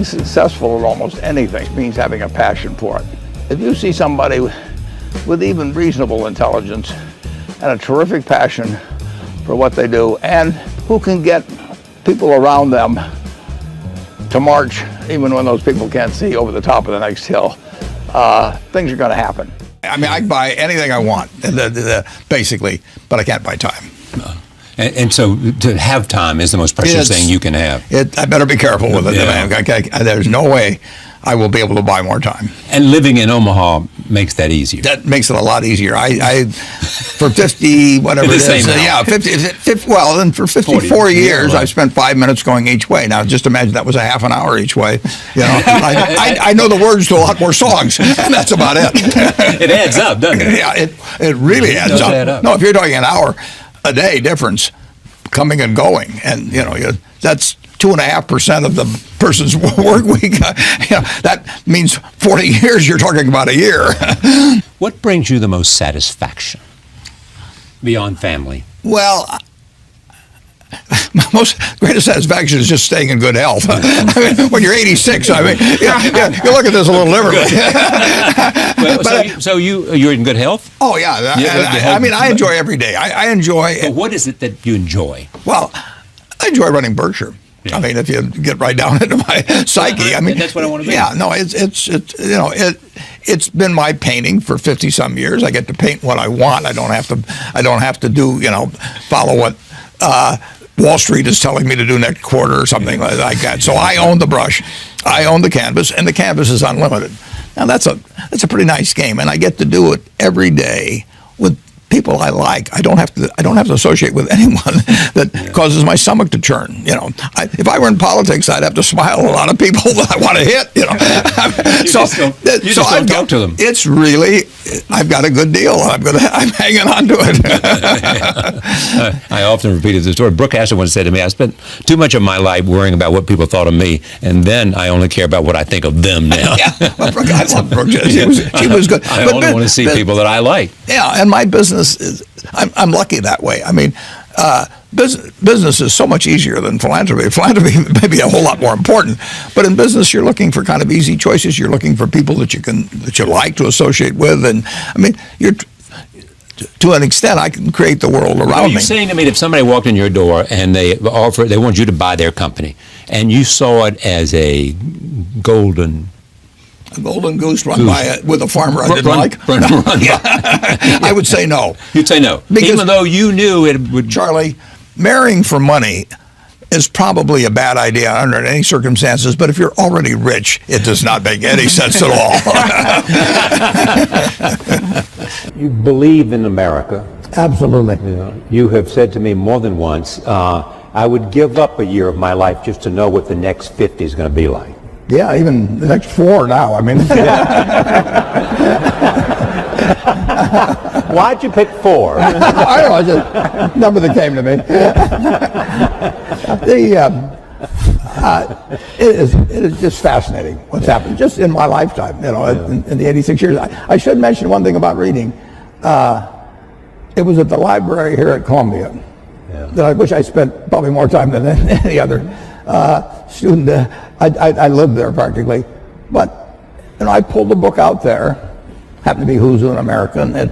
being successful at almost anything means having a passion for it. If you see somebody with even reasonable intelligence and a terrific passion for what they do, and who can get people around them to march even when those people can't see over the top of the next hill, things are going to happen. I mean, I can buy anything I want, basically, but I can't buy time. And so to have time is the most precious thing you can have. I better be careful with it. Yeah. There's no way I will be able to buy more time. And living in Omaha makes that easier. That makes it a lot easier. I for 50, whatever it is, yeah, 50, well, then for 54 years, I've spent 5 minutes going each way. Now, just imagine that was a half an hour each way. You know, I know the words to a lot more songs, and that's about it. It adds up, doesn't it? Yeah, it really adds up. Add up. No, if you're talking an hour a day difference coming and going, and that's 2.5% of the person's work week. That means 40 years. You're talking about a year. What brings you the most satisfaction beyond family? Well, my most greatest satisfaction is just staying in good health. I mean, when you're 86, I mean, you look at this a little differently. So you're in good health? Oh yeah, I mean, I enjoy every day. I enjoy. But what is it that you enjoy? Well, I enjoy running Berkshire. Yeah. I mean, if you get right down into my psyche, I mean, that's what I want to be. Yeah, no, it's been my painting for 50 some years. I get to paint what I want. I don't have to do follow what Wall Street is telling me to do next quarter or something like that. So I own the brush, I own the canvas, and the canvas is unlimited. Now that's a pretty nice game, and I get to do it every day with people I like. I don't have to associate with anyone that causes my stomach to churn. If I were in politics, I'd have to smile at a lot of people that I want to hit. You just don't talk to them. It's really, I've got a good deal. I'm hanging on to it. I often repeated the story. Brooke Astor once said to me, "I spent too much of my life worrying about what people thought of me, and then I only care about what I think of them now." Yeah, well, Brooke, I love Brooke. She was good. I only want to see people that I like. Yeah, and my business is, I'm lucky that way. I mean, business is so much easier than philanthropy. Philanthropy may be a whole lot more important, but in business, you're looking for kind of easy choices. You're looking for people that you like to associate with, and I mean, to an extent, I can create the world around me. Are you saying to me that if somebody walked in your door and they want you to buy their company, and you saw it as a golden goose run by with a farmer I didn't like? I would say no. You'd say no, because even though you knew it would. Charlie, marrying for money is probably a bad idea under any circumstances, but if you're already rich, it does not make any sense at all. You believe in America. Absolutely. You have said to me more than once, I would give up a year of my life just to know what the next 50 is going to be like. Yeah, even the next 4 now. I mean, why'd you pick 4? I don't know, it's just a number that came to me. It is just fascinating what's happened just in my lifetime. In the 86 years. I should mention one thing about reading. It was at the library here at Columbia that I wish I spent probably more time than any other student. I lived there practically, but I pulled the book out there. Happened to be Who's Who in America, and it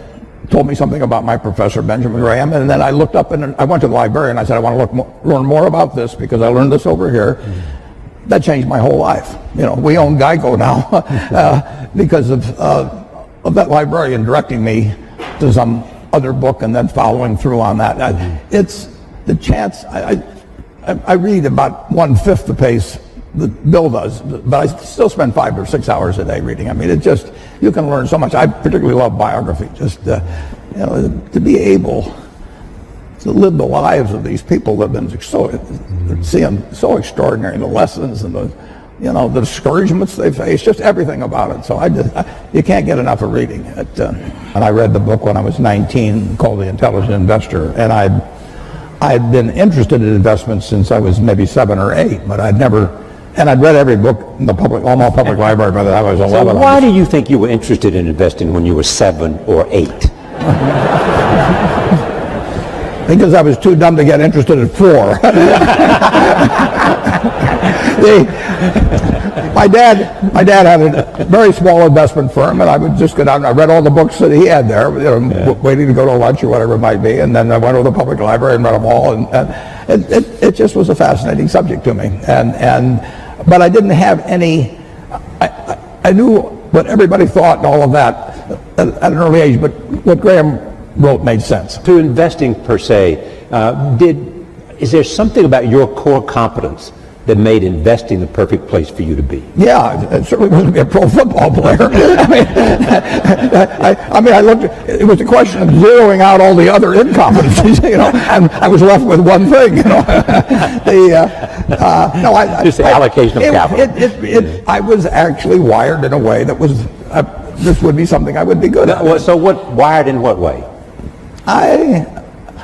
told me something about my professor Benjamin Graham. And then I looked up and I went to the library and I said, I want to learn more about this because I learned this over here. That changed my whole life. We own Geico now because of that librarian directing me to some other book and then following through on that. It's the chance. I read about 1/5 the pace that Bill does, but I still spend 5 or 6 hours a day reading. I mean, you can learn so much. I particularly love biography. Just to be able to live the lives of these people that have been so extraordinary, the lessons and the discouragements they face, just everything about it. So you can't get enough of reading it. And I read the book when I was 19 called The Intelligent Investor, and I'd been interested in investments since I was maybe 7 or 8, but I'd read every book in the Omaha Public Library by the time I was 11. So why do you think you were interested in investing when you were 7 or 8? Because I was too dumb to get interested at 4. my dad had a very small investment firm, and I would just go down and I read all the books that he had there, waiting to go to lunch or whatever it might be, and then I went to the public library and read them all, and it just was a fascinating subject to me. But I didn't have any. I knew what everybody thought and all of that at an early age, but what Graham wrote made sense. To investing per se, is there something about your core competence that made investing the perfect place for you to be? Yeah, it certainly wasn't to be a pro football player. I looked. It was a question of zeroing out all the other incompetencies, and I was left with one thing, Just the allocation of capital. I was actually wired in a way that was. This would be something I would be good at. So wired in what way?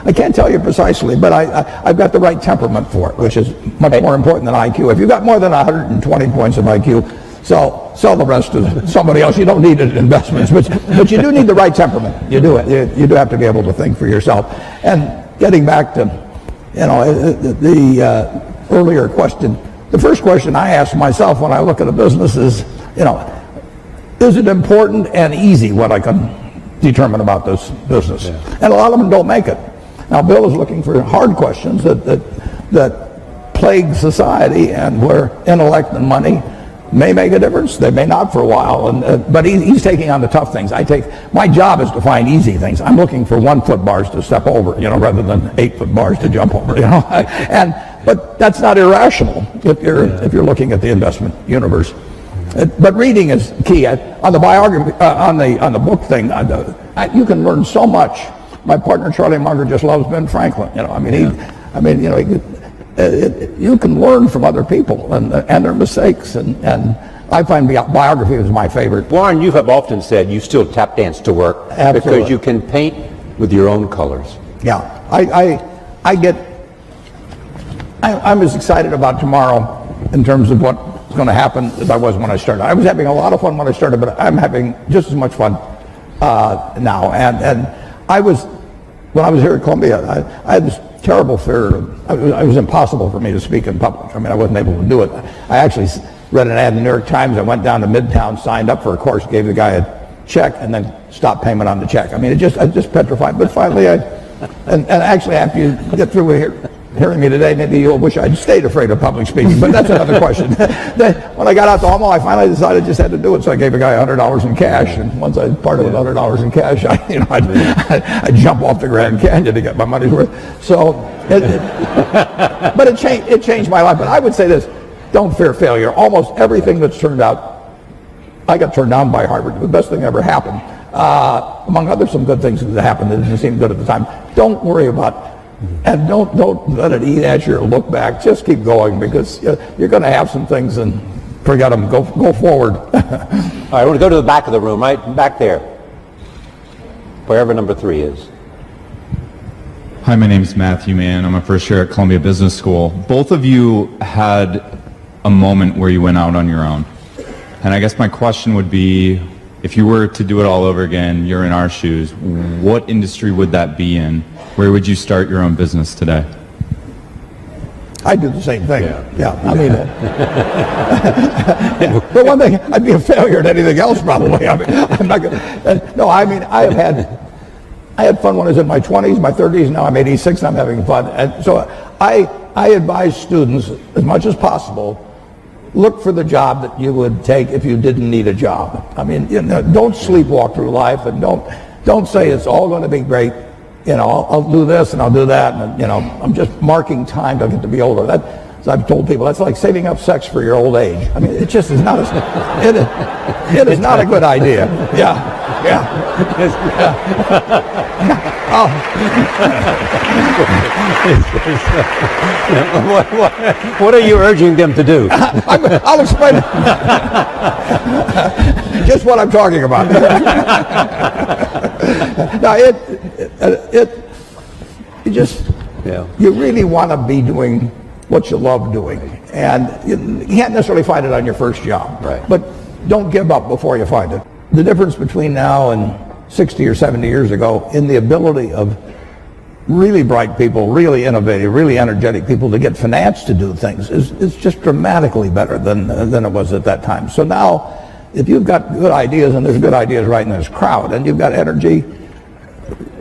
I can't tell you precisely, but I've got the right temperament for it, which is much more important than IQ. If you've got more than 120 points of IQ, sell the rest to somebody else. You don't need it in investments, but you do need the right temperament. You do. You do have to be able to think for yourself. And getting back to, the earlier question, the first question I ask myself when I look at a business is, is it important and easy what I can determine about this business? Yeah. And a lot of them don't make it. Now, Bill is looking for hard questions that plague society, and where intellect and money may make a difference. They may not for a while, but he's taking on the tough things. My job is to find easy things. I'm looking for 1 foot bars to step over, rather than 8 foot bars to jump over, But that's not irrational if you're looking at the investment universe. But reading is key. On the biography, on the book thing, you can learn so much. My partner Charlie Munger just loves Ben Franklin. You can learn from other people and their mistakes, and I find biography is my favorite. Warren, you have often said you still tap dance to work. Absolutely. Because you can paint with your own colors. Yeah, I'm as excited about tomorrow in terms of what's going to happen as I was when I started. I was having a lot of fun when I started, but I'm having just as much fun now. And when I was here at Columbia, I had this terrible fear. It was impossible for me to speak in public. I wasn't able to do it. I actually read an ad in the New York Times. I went down to Midtown, signed up for a course, gave the guy a check, and then stopped payment on the check. I just petrified. But finally, and actually, after you get through hearing me today, maybe you'll wish I'd stayed afraid of public speaking, but that's another question. When I got out to Omaha, I finally decided I just had to do it, so I gave a guy $100 in cash, and once I parted with $100 in cash, I'd jump off the Grand Canyon to get my money's worth. So, but it changed my life. But I would say this: don't fear failure. Almost everything that's turned out, I got turned down by Harvard. The best thing that ever happened, among other some good things that happened that didn't seem good at the time. Don't worry about. And don't let it eat at you or look back. Just keep going, because you're going to have some things and forget them. Go forward. All right, I want to go to the back of the room, right back there, wherever number 3 is. Hi, my name is Matthew Mann. I'm a first year at Columbia Business School. Both of you had a moment where you went out on your own. And I guess my question would be, if you were to do it all over again, you're in our shoes, what industry would that be in? Where would you start your own business today? I'd do the same thing. Yeah. The one thing, I'd be a failure at anything else probably. I'm not gonna, I had fun when I was in my 20s, my 30s. Now I'm 86 and I'm having fun. And so I advise students, as much as possible, look for the job that you would take if you didn't need a job. Don't sleepwalk through life, and don't say it's all going to be great. I'll do this and I'll do that, and I'm just marking time to get to be older. As I've told people, that's like saving up sex for your old age. It just is not it is not a good idea. Yeah. What are you urging them to do? I'll explain it. Just what I'm talking about. Now, you really want to be doing what you love doing, and you can't necessarily find it on your first job. Right. But don't give up before you find it. The difference between now and 60 or 70 years ago in the ability of really bright people, really innovative, really energetic people to get finance to do things is just dramatically better than it was at that time. So now, if you've got good ideas, and there's good ideas right in this crowd, and you've got energy,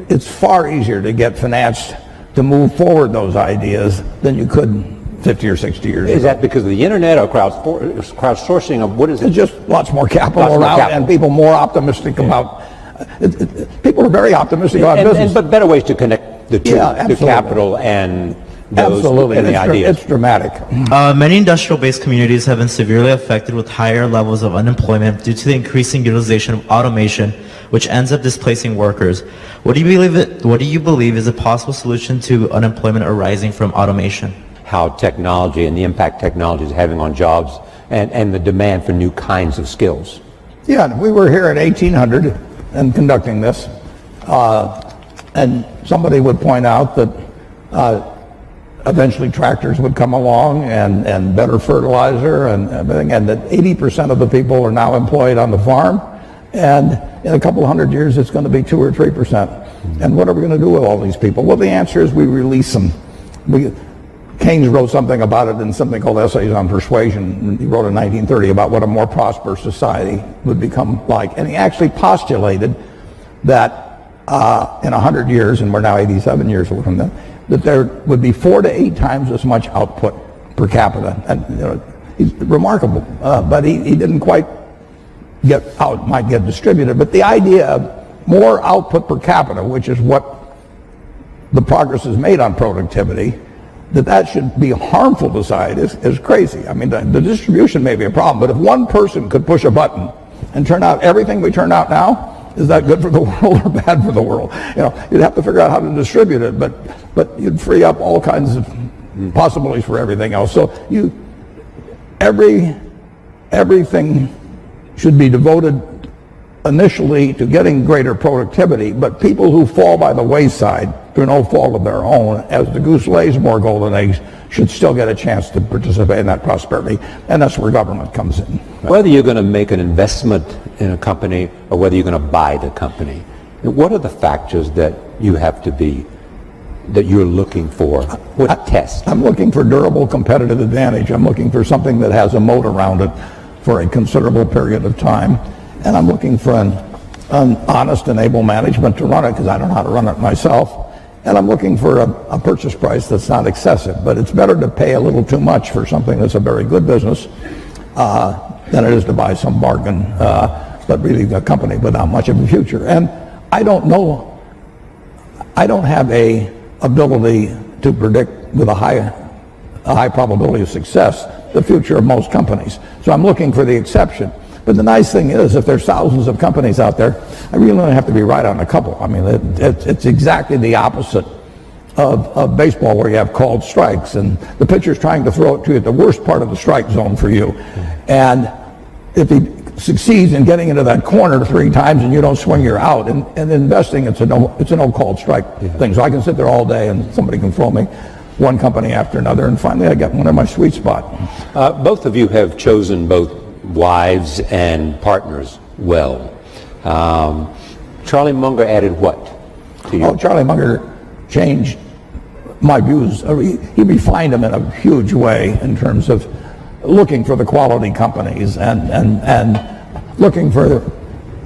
it's far easier to get finance to move forward those ideas than you could 50 or 60 years ago. Is that because of the internet or crowdsourcing? Of what is it? It's just lots more capital Lots more around, capital. and people more optimistic about. People are very optimistic about business. But better ways to connect the two, Yeah, the absolutely. capital and those Absolutely, and the ideas. It's dramatic. Many industrial-based communities have been severely affected with higher levels of unemployment due to the increasing utilization of automation, which ends up displacing workers. What do you believe is a possible solution to unemployment arising from automation? How technology and the impact technology is having on jobs and the demand for new kinds of skills. Yeah, we were here in 1800 and conducting this, and somebody would point out that eventually tractors would come along and better fertilizer and everything, and that 80% of the people are now employed on the farm, and in a couple of hundred years it's going to be 2 or 3%. And what are we going to do with all these people? Well, the answer is we release them. Keynes wrote something about it in something called Essays on Persuasion. He wrote in 1930 about what a more prosperous society would become like. And he actually postulated that in 100 years, and we're now 87 years away from that there would be 4 to 8 times as much output per capita. And he's remarkable, but he didn't quite get out, might get distributed. But the idea of more output per capita, which is what the progress is made on productivity, that should be harmful to society is crazy. I mean, the distribution may be a problem, but if one person could push a button and turn out everything we turn out now, is that good for the world or bad for the world? You'd have to figure out how to distribute it, but you'd free up all kinds of possibilities for everything else. So everything should be devoted initially to getting greater productivity, but people who fall by the wayside through no fault of their own, as the goose lays more golden eggs, should still get a chance to participate in that prosperity, and that's where government comes in. Whether you're going to make an investment in a company or whether you're going to buy the company, what are the factors that you're looking for? What test? I'm looking for durable competitive advantage. I'm looking for something that has a moat around it for a considerable period of time. And I'm looking for an honest and able management to run it, because I don't know how to run it myself. And I'm looking for a purchase price that's not excessive. But it's better to pay a little too much for something that's a very good business than it is to buy some bargain, but really a company without much of a future. And I don't know, I don't have a ability to predict with a high probability of success the future of most companies. So I'm looking for the exception. But the nice thing is, if there's thousands of companies out there, I really only have to be right on a couple. I mean, it's exactly the opposite of baseball, where you have called strikes, and the pitcher's trying to throw it to you at the worst part of the strike zone for you. And if he succeeds in getting into that corner 3 times and you don't swing, you're out. And investing, it's a no called strike thing. So I can sit there all day and somebody can throw me one company after another, and finally I get one in my sweet spot. Both of you have chosen both wives and partners well. Charlie Munger added what to you? Oh, Charlie Munger changed my views. He refined them in a huge way in terms of looking for the quality companies and looking for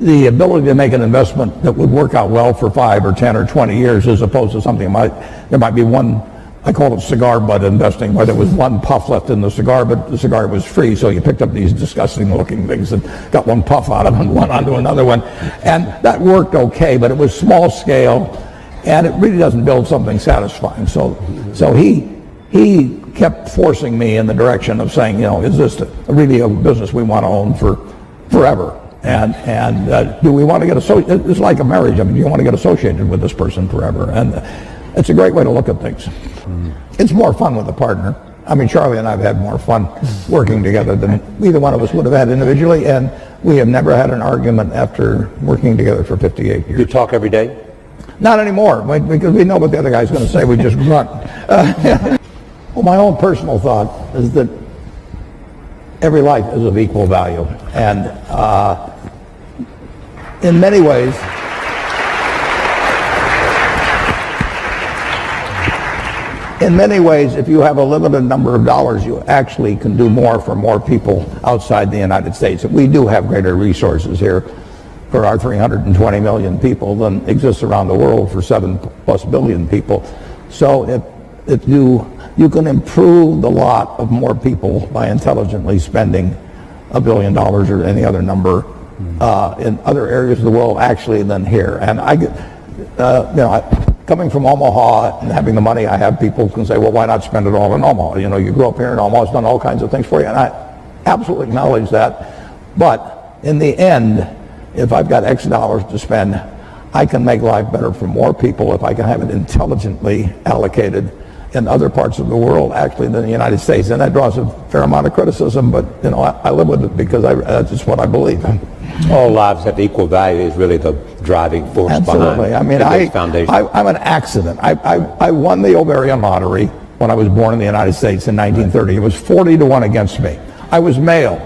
the ability to make an investment that would work out well for 5 or 10 or 20 years, as opposed to something there might be one. I call it cigar butt investing, where there was one puff left in the cigar, but the cigar was free, so you picked up these disgusting looking things and got one puff out of it and one onto another one. And that worked okay, but it was small scale, and it really doesn't build something satisfying. So he kept forcing me in the direction of saying, is this really a business we want to own for forever? And do we want to get associated? It's like a marriage. I mean, do you want to get associated with this person forever? And it's a great way to look at things. It's more fun with a partner. I mean, Charlie and I have had more fun working together than either one of us would have had individually, and we have never had an argument after working together for 58 years. You talk every day? Not anymore, because we know what the other guy's going to say. We just grunt. Well, my own personal thought is that every life is of equal value, and in many ways, in many ways, if you have a limited number of dollars, you actually can do more for more people outside the United States. We do have greater resources here for our 320 million people than exists around the world for 7+ billion people. So if you can improve the lot of more people by intelligently spending $1 billion or any other number in other areas of the world actually than here. And coming from Omaha and having the money I have, people can say, well, why not spend it all in Omaha? You grew up here in Omaha, it's done all kinds of things for you, and I absolutely acknowledge that. But in the end, if I've got X dollars to spend, I can make life better for more people if I can have it intelligently allocated in other parts of the world actually than the United States. And that draws a fair amount of criticism, but I live with it because that's just what I believe. All lives have equal value is really the driving force Absolutely. behind I mean, the foundation. I'm an accident. I won the ovarian lottery when I was born in the United States in 1930. It was 40-1 against me. I was male.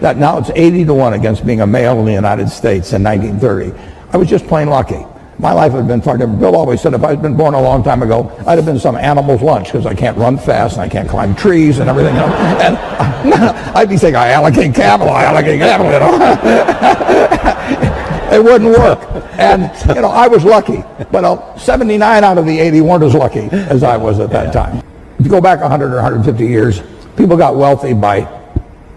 Now it's 80-1 against being a male in the United States in 1930. I was just plain lucky. My life had been far different. Bill always said if I'd been born a long time ago, I'd have been some animal's lunch because I can't run fast and I can't climb trees and everything. And I'd be saying, I allocate capital. It wouldn't work. And, I was lucky. But 79 out of the 80 weren't as lucky as I was at that time. If you go back 100 or 150 years, people got wealthy by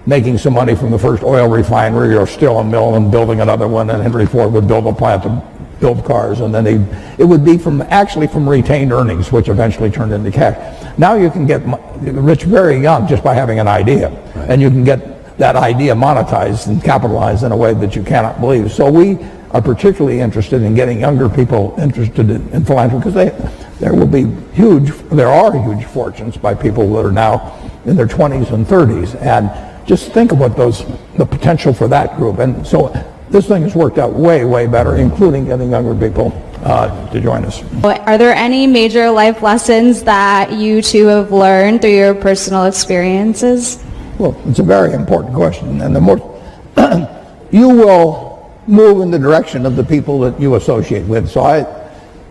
making some money from the first oil refinery or steel and mill and building another one, and Henry Ford would build a plant to build cars, and then it would be from retained earnings, which eventually turned into cash. Now you can get rich very young just by having an idea, and you can get that idea monetized and capitalized in a way that you cannot believe. So we are particularly interested in getting younger people interested in philanthropy because there are huge fortunes by people that are now in their 20s and 30s, and just think about the potential for that group. And so this thing has worked out way, way better, including getting younger people to join us. Are there any major life lessons that you two have learned through your personal experiences? Well, it's a very important question. And the more you will move in the direction of the people that you associate with. So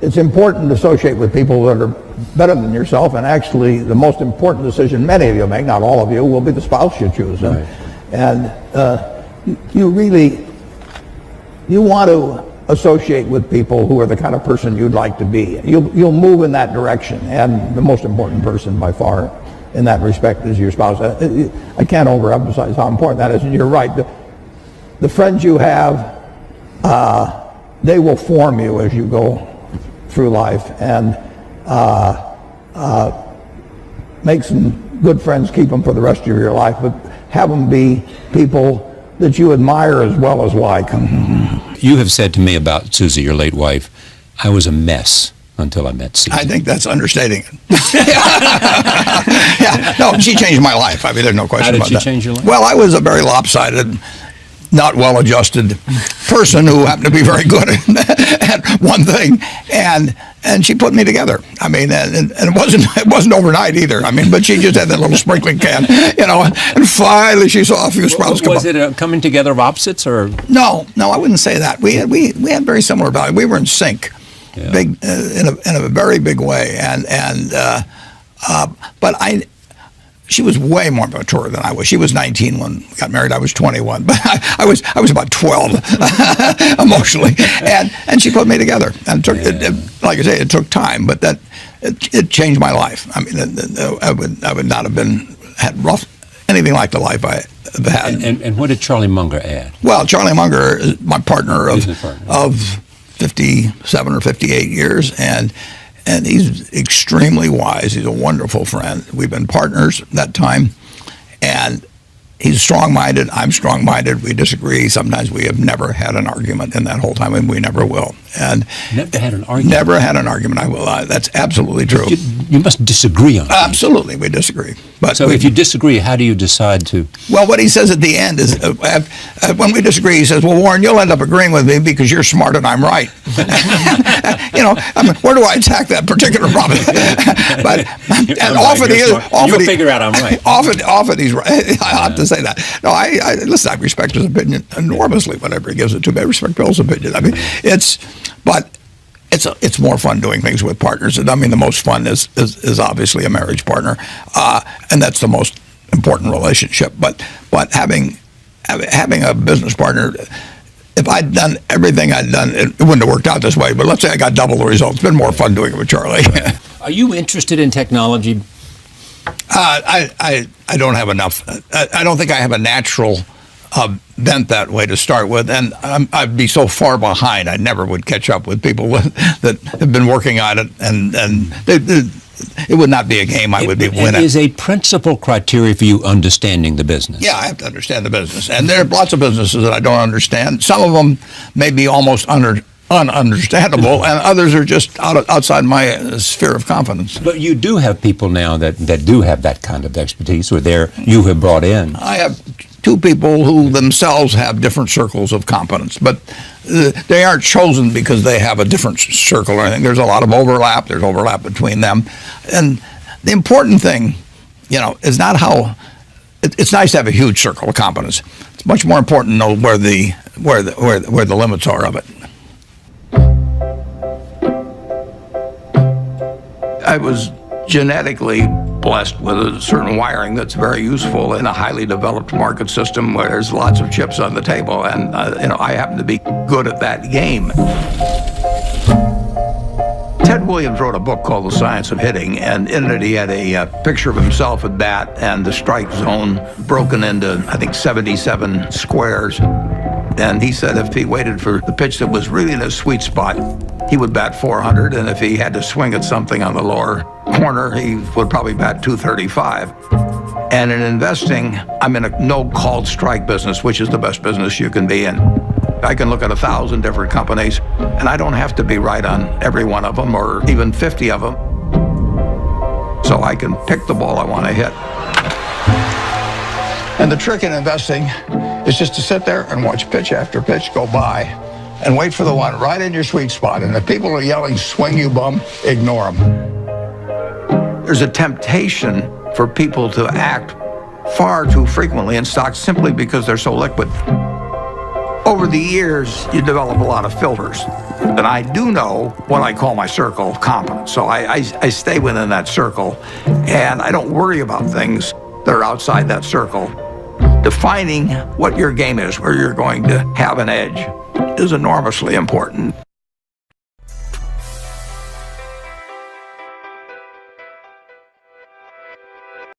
it's important to associate with people that are better than yourself, and actually the most important decision many of you make, not all of you, will be the spouse you choose. And you want to associate with people who are the kind of person you'd like to be. You'll move in that direction, and the most important person by far in that respect is your spouse. I can't overemphasize how important that is, and you're right. The friends you have, they will form you as you go through life, and make some good friends, keep them for the rest of your life, but have them be people that you admire as well as like. You have said to me about Susie, your late wife, I was a mess until I met Susie. I think that's understating it. Yeah, no, she changed my life. I mean, there's no question about that. How did she change your life? Well, I was a very lopsided, not well-adjusted person who happened to be very good at one thing, and she put me together. I mean, and it wasn't overnight either. I mean, but she just had that little sprinkling can, and finally she saw a few sprouts come up. Was it a coming together of opposites, or? No, I wouldn't say that. We had very similar values. We were in sync, big in a very big way, but she was way more mature than I was. She was 19 when we got married. I was 21, but I was about 12 emotionally, and she put me together. And like I say, it took time, but it changed my life. I mean, I would not have had anything like the life I have had. And what did Charlie Munger add? Well, Charlie Munger is my partner of 57 or 58 years, and he's extremely wise. He's a wonderful friend. We've been partners that time, and he's strong-minded. I'm strong-minded. We disagree. Sometimes we have never had an argument in that whole time, and we never will. And never had an argument? Never had an argument. I will. That's absolutely true. You must disagree on it. Absolutely, we disagree. But so if you disagree, how do you decide to? Well, what he says at the end is, when we disagree, he says, well, Warren, you'll end up agreeing with me because you're smart and I'm right. I mean, where do I attack that particular problem? But you'll figure out I'm right. Often he's right. I have to say that. No, listen, I respect his opinion enormously whenever he gives it to me. I respect Bill's opinion. I mean, but it's more fun doing things with partners. I mean, the most fun is obviously a marriage partner, and that's the most important relationship. But having a business partner, if I'd done everything I'd done, it wouldn't have worked out this way. But let's say I got double the results. It's been more fun doing it with Charlie. Are you interested in technology? I don't have enough. I don't think I have a natural bent that way to start with, and I'd be so far behind. I never would catch up with people that have been working on it, and it would not be a game I would be winning. Is a principal criteria for you understanding the business? Yeah, I have to understand the business, and there are lots of businesses that I don't understand. Some of them may be almost ununderstandable, and others are just outside my sphere of confidence. But you do have people now that do have that kind of expertise, or you have brought in. I have two people who themselves have different circles of competence, but they aren't chosen because they have a different circle or anything. There's a lot of overlap. There's overlap between them. And the important thing, is not how. It's nice to have a huge circle of competence. It's much more important to know where the limits are of it. I was genetically blessed with a certain wiring that's very useful in a highly developed market system where there's lots of chips on the table, and I happen to be good at that game. Ted Williams wrote a book called The Science of Hitting, and in it he had a picture of himself at bat and the strike zone broken into, I think, 77 squares. And he said if he waited for the pitch that was really in his sweet spot, he would bat 400, and if he had to swing at something on the lower corner, he would probably bat 235. And in investing, I'm in a no-called strike business, which is the best business you can be in. I can look at 1,000 different companies, and I don't have to be right on every one of them, or even 50 of them. So I can pick the ball I want to hit. And the trick in investing is just to sit there and watch pitch after pitch go by and wait for the one right in your sweet spot. And if people are yelling, "Swing, you bum," ignore them. There's a temptation for people to act far too frequently in stocks simply because they're so liquid. Over the years, you develop a lot of filters. And I do know what I call my circle of competence. So I stay within that circle, and I don't worry about things that are outside that circle. Defining what your game is, where you're going to have an edge, is enormously important.